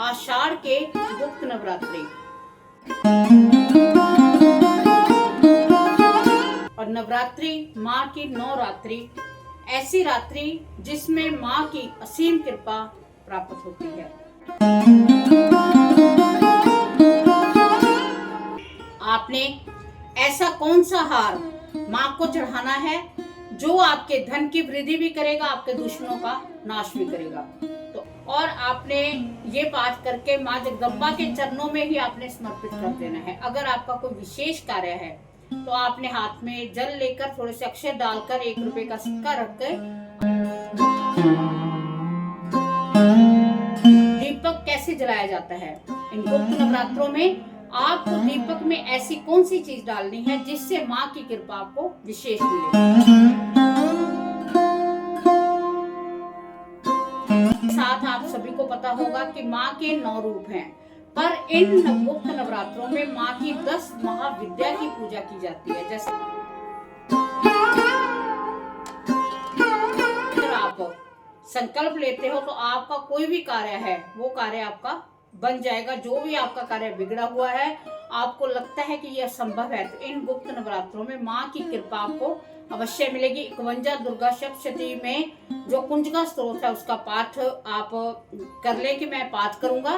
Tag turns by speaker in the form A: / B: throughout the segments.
A: आषाढ़ के गुप्त नवरात्रि। और नवरात्रि माँ की 9 रात्रि, ऐसी रात्रि जिसमें माँ की असीम कृपा प्राप्त होती है। आपने ऐसा कौन सा हार माँ को चढ़ाना है जो आपके धन की वृद्धि भी करेगा, आपके दुश्मनों का नाश भी करेगा। तो और आपने ये पाठ करके माँ जगदम्बा के चरणों में ही आपने समर्पित कर देना है। अगर आपका कोई विशेष कार्य है तो आपने हाथ में जल लेकर थोड़े से अक्षर डालकर 1 रुपए का सिक्का रखकर दीपक कैसे जलाया जाता है इन गुप्त नवरात्रों में, आपको दीपक में ऐसी कौन सी चीज डालनी है जिससे माँ की कृपा आपको विशेष मिले। साथ आप सभी को पता होगा कि माँ के 9 रूप हैं, पर इन गुप्त नवरात्रों में माँ की 10 महाविद्या की पूजा की जाती है। जैसे अगर आप संकल्प लेते हो तो आपका कोई भी कार्य है वो कार्य आपका बन जाएगा। जो भी आपका कार्य बिगड़ा हुआ है, आपको लगता है कि यह संभव है, तो इन गुप्त नवरात्रों में माँ की कृपा आपको अवश्य मिलेगी। 51 दुर्गा सप्तशती में जो कुंजगा स्तोत्र है उसका पाठ आप कर ले कि मैं पाठ करूंगा।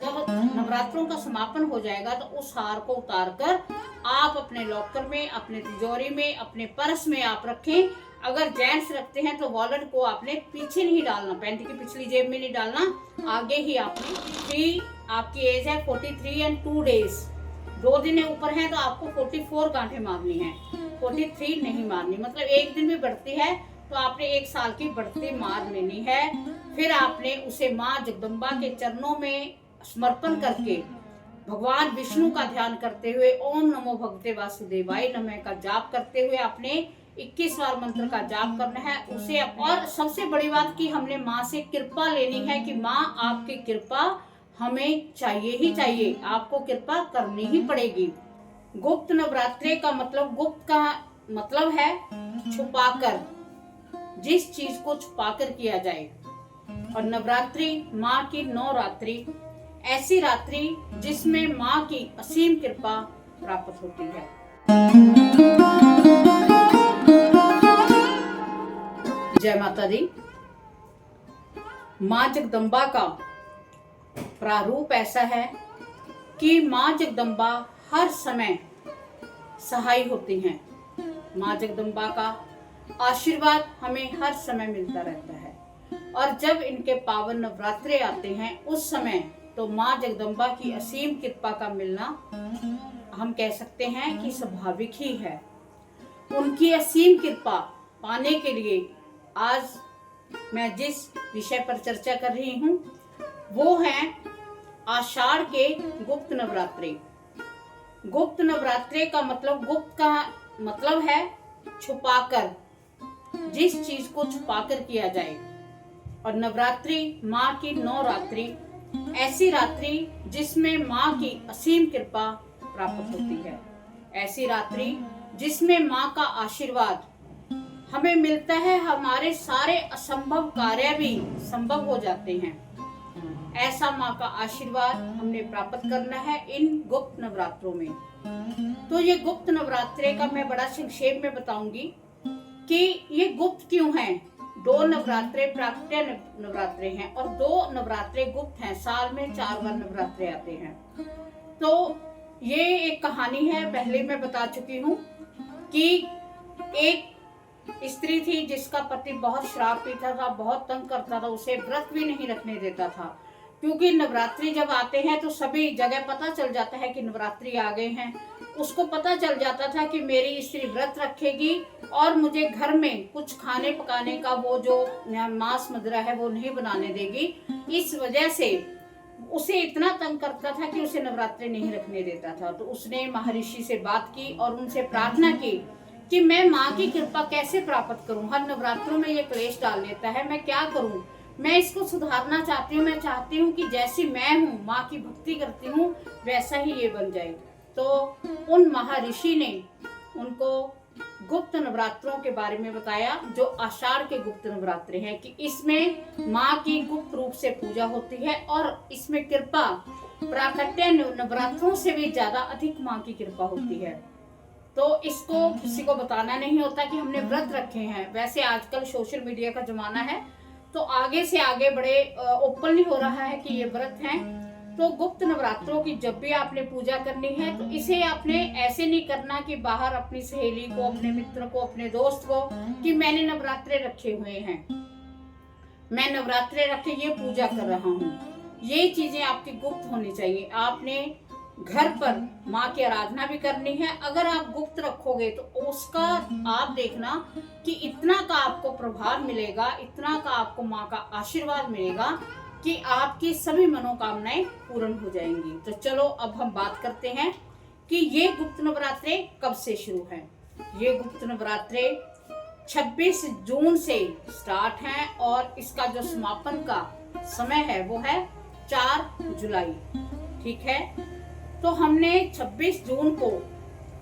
A: जब नवरात्रों का समापन हो जाएगा तो उस हार को उतारकर आप अपने लॉकर में, अपने तिजोरी में, अपने पर्स में आप रखें। अगर जेंट्स रखते हैं तो वॉलेट को आपने पीछे नहीं डालना, पैंट की पिछली जेब में नहीं डालना, आगे ही आपने आपकी एज है 43 एंड 2 डेज, 2 दिन ऊपर है तो आपको 44 गांठें मारनी है, 43 नहीं मारनी। मतलब 1 दिन भी बढ़ती है तो आपने 1 साल की बढ़ती मार लेनी है। फिर आपने उसे माँ जगदम्बा के चरणों में समर्पण करके भगवान विष्णु का ध्यान करते हुए ओम नमो भगवते वासुदेवाय नमः का जाप करते हुए आपने 21 बार मंत्र का जाप करना है उसे। और सबसे बड़ी बात कि हमने माँ से कृपा लेनी है कि माँ आपकी कृपा हमें चाहिए ही चाहिए, आपको कृपा करनी ही पड़ेगी। गुप्त नवरात्रि का मतलब, गुप्त का मतलब है छुपाकर, जिस चीज को छुपाकर किया जाए। और नवरात्रि माँ की 9 रात्रि, ऐसी रात्रि जिसमें माँ की असीम कृपा प्राप्त होती है। जय माता दी। माँ जगदम्बा का प्रारूप ऐसा है कि माँ जगदम्बा हर समय सहाय होती हैं। माँ जगदम्बा का आशीर्वाद हमें हर समय मिलता रहता है। और जब इनके पावन नवरात्रे आते हैं उस समय तो माँ जगदम्बा की असीम कृपा का मिलना हम कह सकते हैं कि स्वाभाविक ही है। उनकी असीम कृपा पाने के लिए आज मैं जिस विषय पर चर्चा कर रही हूँ वो है आषाढ़ के गुप्त नवरात्रि। गुप्त नवरात्रि का मतलब, गुप्त का मतलब है छुपाकर, जिस चीज को छुपाकर किया जाए। और नवरात्रि माँ की 9 रात्रि, ऐसी रात्रि जिसमें माँ की असीम कृपा प्राप्त होती है। ऐसी रात्रि जिसमें माँ का आशीर्वाद हमें मिलता है, हमारे सारे असंभव कार्य भी संभव हो जाते हैं। ऐसा माँ का आशीर्वाद हमने प्राप्त करना है इन गुप्त नवरात्रों में। तो ये गुप्त नवरात्रि का मैं बड़ा संक्षेप में बताऊंगी कि ये गुप्त क्यों हैं। 2 नवरात्रे प्राकट्य नवरात्रे हैं और 2 नवरात्रे गुप्त हैं। साल में 4 बार नवरात्रे आते हैं। तो ये एक कहानी है, पहले मैं बता चुकी हूँ कि एक स्त्री थी जिसका पति बहुत शराब पीता था, बहुत तंग करता था, उसे व्रत भी नहीं रखने देता था। क्योंकि नवरात्रि जब आते हैं तो सभी जगह पता चल जाता है कि नवरात्रि आ गए हैं। उसको पता चल जाता था कि मेरी स्त्री व्रत रखेगी और मुझे घर में कुछ खाने पकाने का वो जो मांस मदिरा है वो नहीं बनाने देगी। इस वजह से उसे इतना तंग करता था कि उसे नवरात्रि नहीं रखने देता था। तो उसने महर्षि से बात की और उनसे प्रार्थना की कि मैं माँ की कृपा कैसे प्राप्त करूं। हर नवरात्रों में ये क्लेश डाल लेता है, मैं क्या करूं। मैं इसको सुधारना चाहती हूँ। मैं चाहती हूँ कि जैसी मैं हूँ, माँ की भक्ति करती हूँ, वैसा ही ये बन जाए। तो उन महर्षि ने उनको गुप्त नवरात्रों के बारे में बताया, जो आषाढ़ के गुप्त नवरात्रे हैं, कि इसमें माँ की गुप्त रूप से पूजा होती है और इसमें कृपा प्राकट्य नवरात्रों से भी ज्यादा अधिक माँ की कृपा होती है। तो इसको किसी को बताना नहीं होता कि हमने व्रत रखे हैं। वैसे आजकल सोशल मीडिया का जमाना है, तो आगे से आगे बड़े ओपनली हो रहा है कि ये व्रत हैं। तो गुप्त नवरात्रों की जब भी आपने पूजा करनी है, तो इसे आपने ऐसे नहीं करना कि बाहर अपनी सहेली को, अपने मित्र को, अपने दोस्त को कि मैंने नवरात्रे रखे हुए हैं, मैं नवरात्रे रखे ये पूजा कर रहा हूँ। ये चीजें आपकी गुप्त होनी चाहिए। आपने घर पर माँ की आराधना भी करनी है। अगर आप गुप्त रखोगे तो उसका आप देखना कि इतना का आपको प्रभाव मिलेगा, इतना का आपको माँ का आशीर्वाद मिलेगा कि आपकी सभी मनोकामनाएं पूर्ण हो जाएंगी। तो चलो अब हम बात करते हैं कि ये गुप्त नवरात्रे कब से शुरू हैं। ये गुप्त नवरात्रे 26 जून से स्टार्ट हैं और इसका जो समापन का समय है वो है 4 जुलाई। ठीक है, तो हमने 26 जून को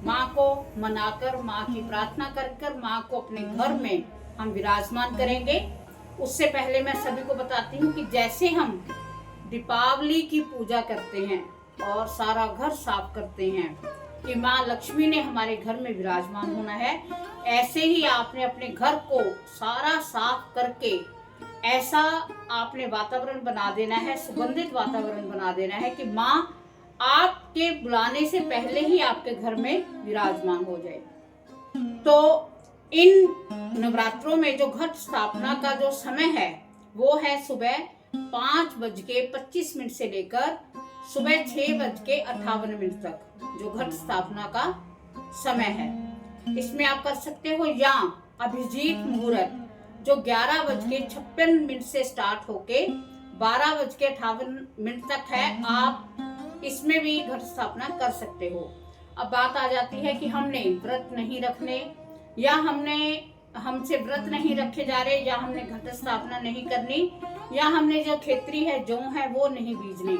A: माँ को मनाकर, माँ की प्रार्थना कर माँ को अपने घर में हम विराजमान करेंगे। उससे पहले मैं सभी को बताती हूँ कि जैसे हम दीपावली की पूजा करते हैं और सारा घर साफ करते हैं कि माँ लक्ष्मी ने हमारे घर में विराजमान होना है, ऐसे ही आपने अपने घर को सारा साफ करके ऐसा आपने वातावरण बना देना है, सुगंधित वातावरण बना देना है कि माँ आपके बुलाने से पहले ही आपके घर में विराजमान हो जाए। तो इन नवरात्रों में जो घट स्थापना का जो समय है वो है सुबह 5:25 से लेकर सुबह 6:58 तक जो घट स्थापना का समय है। इसमें आप कर सकते हो या अभिजीत मुहूर्त जो 11:56 से स्टार्ट होके 12:58 तक है, आप इसमें भी घट स्थापना कर सकते हो। अब बात आ जाती है कि हमने व्रत नहीं रखने, या हमसे व्रत नहीं रखे जा रहे, या हमने घट स्थापना नहीं करनी, या हमने जो खेतरी है, जौ है, वो नहीं बीजनी।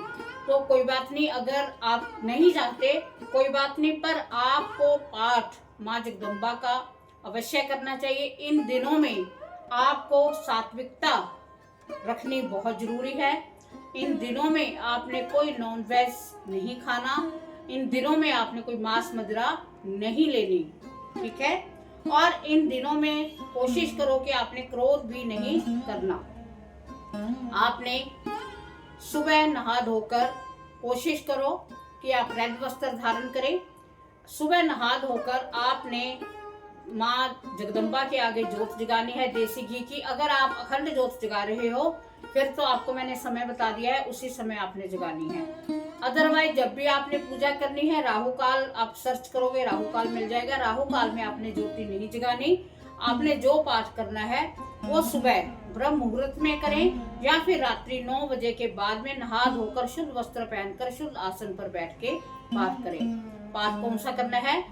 A: तो कोई बात नहीं, अगर आप नहीं जानते कोई बात नहीं, पर आपको पाठ माँ जगदम्बा का अवश्य करना चाहिए। इन दिनों में आपको सात्विकता रखनी बहुत जरूरी है। इन दिनों में आपने कोई नॉन वेज नहीं खाना, इन दिनों में आपने कोई मांस मदिरा नहीं लेनी। ठीक है, और इन दिनों में कोशिश करो कि आपने क्रोध भी नहीं करना। आपने सुबह नहा धोकर कोशिश करो कि आप रेड वस्त्र धारण करें। सुबह नहा धोकर आपने माँ जगदम्बा के आगे जोत जगानी है देसी घी की। अगर आप अखंड जोत जगा रहे हो फिर तो आपको मैंने समय बता दिया है, उसी समय आपने जगानी है। अदरवाइज जब भी आपने पूजा करनी है, राहु काल आप सर्च करोगे, राहु काल मिल जाएगा। राहु काल में आपने ज्योति नहीं जगानी। आपने जो पाठ करना है वो सुबह ब्रह्म मुहूर्त में करें, या फिर रात्रि 9 बजे के बाद में नहा धोकर शुद्ध वस्त्र पहनकर शुद्ध आसन पर बैठ के पाठ करें। पाठ कौन सा करना है?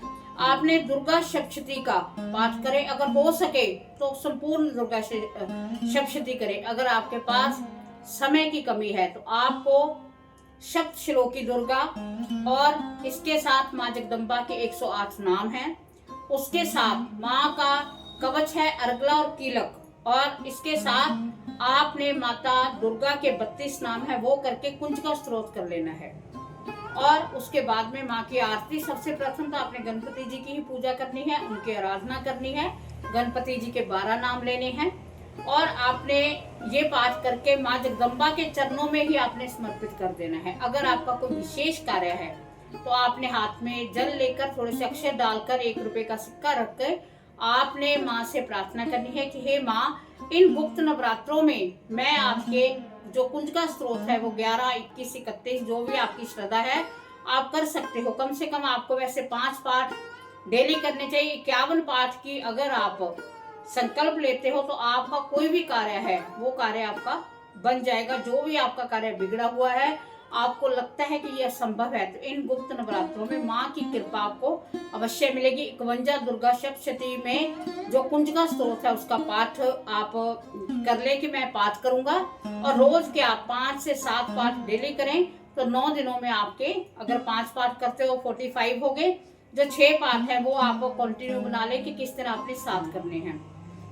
A: आपने दुर्गा सप्तशती का पाठ करें, अगर हो सके तो संपूर्ण दुर्गा सप्तशती करें। अगर आपके पास समय की कमी है तो आपको सप्त श्लोकी दुर्गा और इसके साथ माँ जगदम्बा के 108 नाम हैं, उसके साथ माँ का कवच है अर्गला और कीलक, और इसके साथ आपने माता दुर्गा के 32 नाम है वो करके कुंज का स्त्रोत कर लेना है। और उसके बाद में माँ की आरती, सबसे प्रथम तो आपने गणपति जी की ही पूजा करनी है, उनकी आराधना करनी है। गणपति जी के 12 नाम लेने हैं और आपने ये पाठ करके माँ जगदम्बा के चरणों में ही आपने समर्पित कर देना है। अगर आपका कोई विशेष कार्य है तो आपने हाथ में जल लेकर थोड़े से अक्षर डालकर 1 रुपए का सिक्का रखकर आपने माँ से प्रार्थना करनी है कि हे माँ, इन गुप्त नवरात्रों में मैं आपके जो कुंज का स्रोत है वो 11, 21, 31 जो भी आपकी श्रद्धा है आप कर सकते हो। कम से कम आपको वैसे 5 पाठ डेली करने चाहिए। 51 पाठ की अगर आप संकल्प लेते हो तो आपका कोई भी कार्य है वो कार्य आपका बन जाएगा। जो भी आपका कार्य बिगड़ा हुआ है, आपको लगता है कि यह संभव है, तो इन गुप्त नवरात्रों में माँ की कृपा आपको अवश्य मिलेगी। 51 दुर्गा सप्तशती में जो कुंज का स्त्रोत है उसका पाठ आप कर ले कि मैं पाठ करूंगा, और रोज के आप 5 से 7 पाठ डेली करें तो 9 दिनों में आपके, अगर 5 पाठ करते हो 45 हो गए, जो 6 पार्ट है वो आप कंटिन्यू बना लें कि किस तरह आपने 7 करने हैं,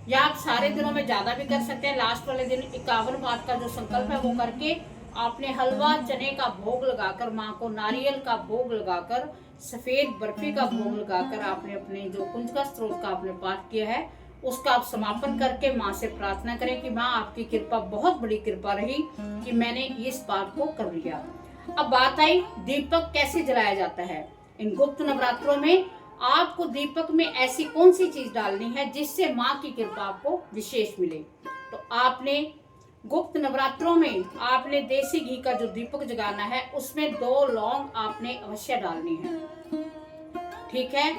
A: या आप सारे दिनों में ज्यादा भी कर सकते हैं। लास्ट वाले दिन 51 पार्ट का जो संकल्प है वो करके आपने हलवा चने का भोग लगाकर, माँ को नारियल का भोग लगाकर, सफेद बर्फी का भोग लगाकर आपने अपने जो कुंजका स्त्रोत का आपने पाठ किया है उसका आप समापन करके माँ से प्रार्थना करें कि माँ आपकी कृपा, बहुत बड़ी कृपा रही कि मैंने इस पाठ को कर लिया। अब बात आई दीपक कैसे जलाया जाता है। इन गुप्त नवरात्रों में आपको दीपक में ऐसी कौन सी चीज डालनी है जिससे माँ की कृपा आपको विशेष मिले। तो आपने गुप्त नवरात्रों में आपने देसी घी का जो दीपक जगाना है उसमें 2 लौंग आपने अवश्य डालनी है, ठीक है।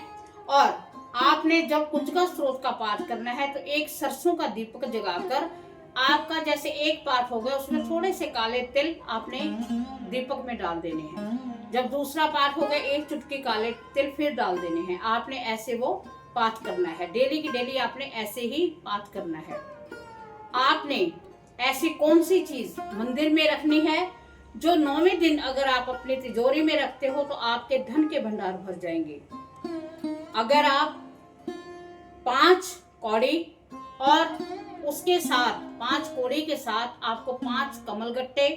A: और आपने जब कुंजका स्त्रोत का पाठ करना है तो एक सरसों का दीपक जगाकर आपका जैसे एक पाठ हो गया उसमें थोड़े से काले तिल आपने दीपक में डाल देने हैं। जब दूसरा पाठ हो गया एक चुटकी काले तिल फिर डाल देने हैं। आपने ऐसे वो पाठ करना है, डेली की डेली आपने ऐसे ही पाठ करना है। आपने ऐसी कौन सी चीज मंदिर में रखनी है जो 9वें दिन अगर आप अपनी तिजोरी में रखते हो तो आपके धन के भंडार भर जाएंगे। अगर आप 5 कौड़ी और उसके साथ 5 कौड़ी के साथ आपको 5 कमलगट्टे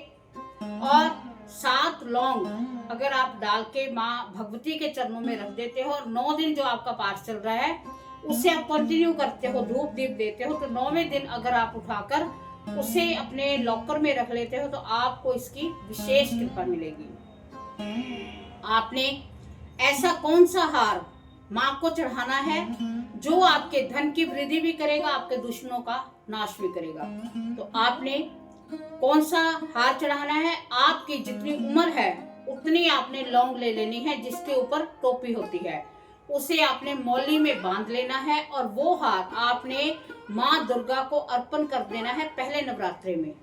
A: और 7 लौंग अगर आप डाल के माँ भगवती के चरणों में रख देते हो और 9 दिन जो आपका पाठ चल रहा है उसे आप कंटिन्यू करते हो, धूप दीप देते हो, तो 9वें दिन अगर आप उठाकर उसे अपने लॉकर में रख लेते हो तो आपको इसकी विशेष कृपा मिलेगी। आपने ऐसा कौन सा हार माँ को चढ़ाना है जो आपके धन की वृद्धि भी करेगा, आपके दुश्मनों का नाश भी करेगा। तो आपने कौन सा हार चढ़ाना है, आपकी जितनी उम्र है उतनी आपने लौंग ले लेनी है जिसके ऊपर टोपी होती है, उसे आपने मौली में बांध लेना है और वो हार आपने माँ दुर्गा को अर्पण कर देना है पहले नवरात्रे में।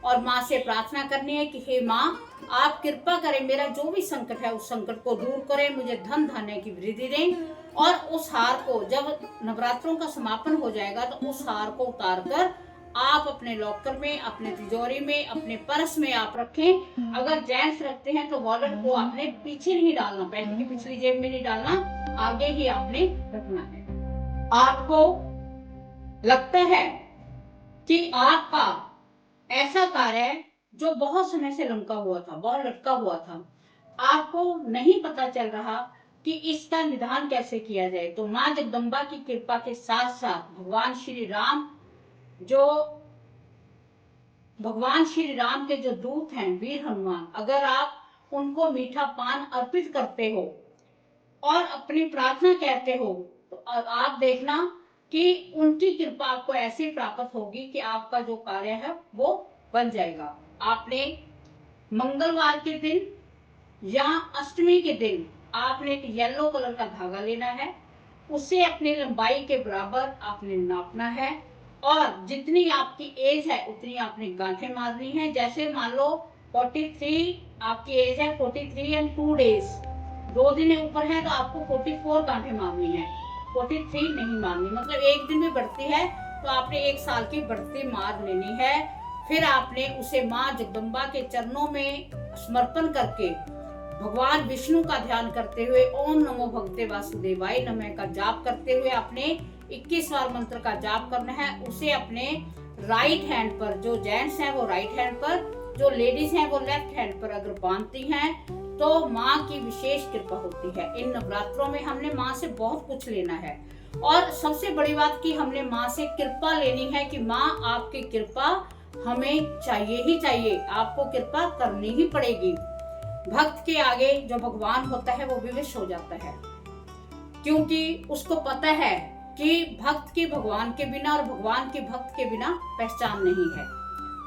A: और माँ से प्रार्थना करनी है कि हे माँ आप कृपा करें, मेरा जो भी संकट है उस संकट को दूर करें, मुझे धन धान्य की वृद्धि दें। और उस हार को जब नवरात्रों का समापन हो जाएगा तो उस हार को उतार कर आप अपने लॉकर में, अपने तिजोरी में, अपने पर्स में आप रखें। अगर जेंट्स रखते हैं तो वॉलेट को आपने पीछे नहीं डालना, पैंट की पिछली जेब में नहीं डालना, आगे ही आपने रखना है। आपको लगता है कि आपका ऐसा कार्य है जो बहुत समय से लमका हुआ था, बहुत लटका हुआ था, आपको नहीं पता चल रहा कि इसका निदान कैसे किया जाए, तो माँ जगदम्बा की कृपा के साथ साथ भगवान श्री राम के जो दूत हैं वीर हनुमान, अगर आप उनको मीठा पान अर्पित करते हो और अपनी प्रार्थना कहते हो तो आप देखना कि उनकी कृपा आपको ऐसी प्राप्त होगी कि आपका जो कार्य है वो बन जाएगा। आपने मंगलवार के दिन या अष्टमी के दिन आपने एक येलो कलर का धागा लेना है, उसे अपनी लंबाई के बराबर आपने नापना है और जितनी आपकी एज है उतनी आपने गांठें मारनी है। जैसे मान लो 43 आपकी एज है, 43 एंड 2 डेज, 2 दिन ऊपर है तो आपको 44 गांठें मारनी है, 43 नहीं मारनी, मतलब एक दिन भी बढ़ती है तो आपने 1 साल की बढ़ती मार लेनी है। फिर आपने उसे माँ जगदम्बा के चरणों में समर्पण करके भगवान विष्णु का ध्यान करते हुए ओम नमो भगवते वासुदेवाय नमः का जाप करते हुए आपने 21 बार मंत्र का जाप करना है। उसे अपने राइट हैंड पर, जो जेंट्स हैं वो राइट हैंड पर, जो लेडीज हैं वो लेफ्ट हैंड पर अगर बांधती हैं तो माँ की विशेष कृपा होती है। इन नवरात्रों में हमने माँ से बहुत कुछ लेना है और सबसे बड़ी बात कि हमने माँ से कृपा लेनी है कि माँ आपकी कृपा हमें चाहिए ही चाहिए, आपको कृपा करनी ही पड़ेगी। भक्त के आगे जो भगवान होता है वो विवश हो जाता है, क्योंकि उसको पता है कि भक्त की भगवान के बिना और भगवान की भक्त के बिना पहचान नहीं है।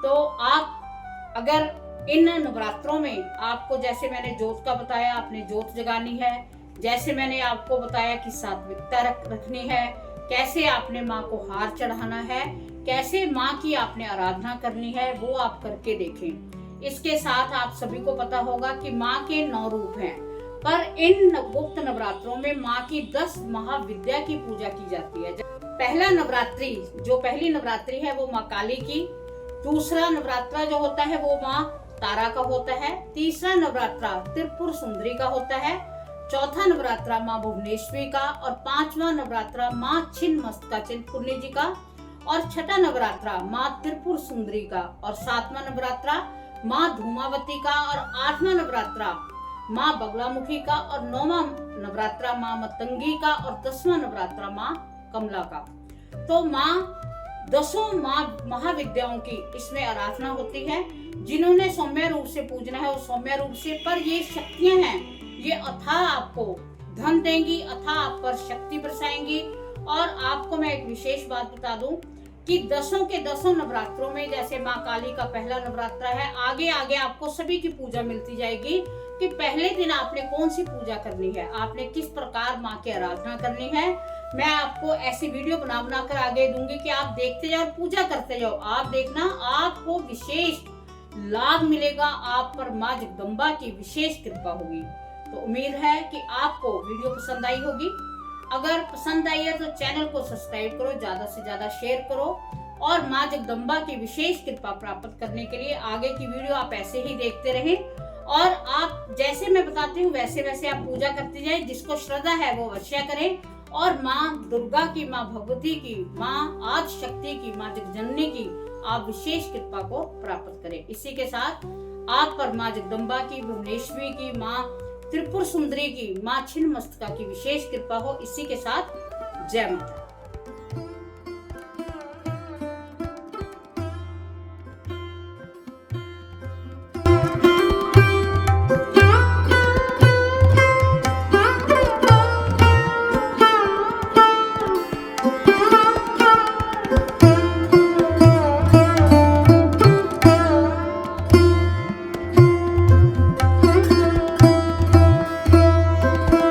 A: तो आप अगर इन नवरात्रों में आपको, जैसे मैंने जोत का बताया, आपने जोत जगानी है, जैसे मैंने आपको बताया कि सात्विकता रखनी है, कैसे आपने माँ को हार चढ़ाना है, कैसे माँ की आपने आराधना करनी है, वो आप करके देखें। इसके साथ आप सभी को पता होगा कि माँ के 9 रूप हैं, पर इन गुप्त नवरात्रों में माँ की 10 महाविद्या की पूजा की जाती है। पहला नवरात्रि, जो पहली नवरात्रि है वो माँ काली की, दूसरा नवरात्रा जो होता है वो माँ तारा का होता है, तीसरा नवरात्रा त्रिपुर सुंदरी का होता है, चौथा नवरात्रा माँ भुवनेश्वरी का, और पांचवा नवरात्रा माँ छिन्नमस्तिका चिंतपूर्णी जी का, और छठा नवरात्रा माँ त्रिपुर सुंदरी का, और सातवां नवरात्रा माँ धूमावती का, और आठवां नवरात्रा माँ बगलामुखी का, और नौवां नवरात्रा माँ मतंगी का, और 10वां नवरात्रा माँ कमला का। तो माँ दसों माँ महाविद्याओं की इसमें आराधना होती है। जिन्होंने सौम्य रूप से पूजना है वो सौम्य रूप से, पर ये शक्तियां हैं, ये अथाह आपको धन देंगी, अथाह आप पर शक्ति बरसाएंगी। और आपको मैं एक विशेष बात बता दूं कि दसों के दसों नवरात्रों में, जैसे माँ काली का पहला नवरात्र है, आगे आगे आपको सभी की पूजा मिलती जाएगी कि पहले दिन आपने कौन सी पूजा करनी है, आपने किस प्रकार माँ की आराधना करनी है। मैं आपको ऐसी वीडियो बना बना कर आगे दूंगी कि आप देखते जाओ और पूजा करते जाओ। आप देखना, आपको विशेष लाभ मिलेगा, आप पर माँ जगदम्बा की विशेष कृपा होगी। तो उम्मीद है कि आपको वीडियो पसंद आई होगी। अगर पसंद आई है तो चैनल को सब्सक्राइब करो, ज्यादा से ज्यादा शेयर करो, और माँ जगदम्बा की विशेष कृपा प्राप्त करने के लिए आगे की वीडियो आप ऐसे ही देखते रहें। और आप जैसे मैं बताती हूँ वैसे वैसे आप पूजा करते जाए। जिसको श्रद्धा है वो अवश्य करें, और माँ दुर्गा की, माँ भगवती की, माँ आदि शक्ति की, माँ जगजननी की आप विशेष कृपा को प्राप्त करें। इसी के साथ आप पर माँ जगदम्बा की, भुवनेश्वरी की, माँ त्रिपुर सुंदरी की, माँ छिन्नमस्तिका की विशेष कृपा हो। इसी के साथ जय माता।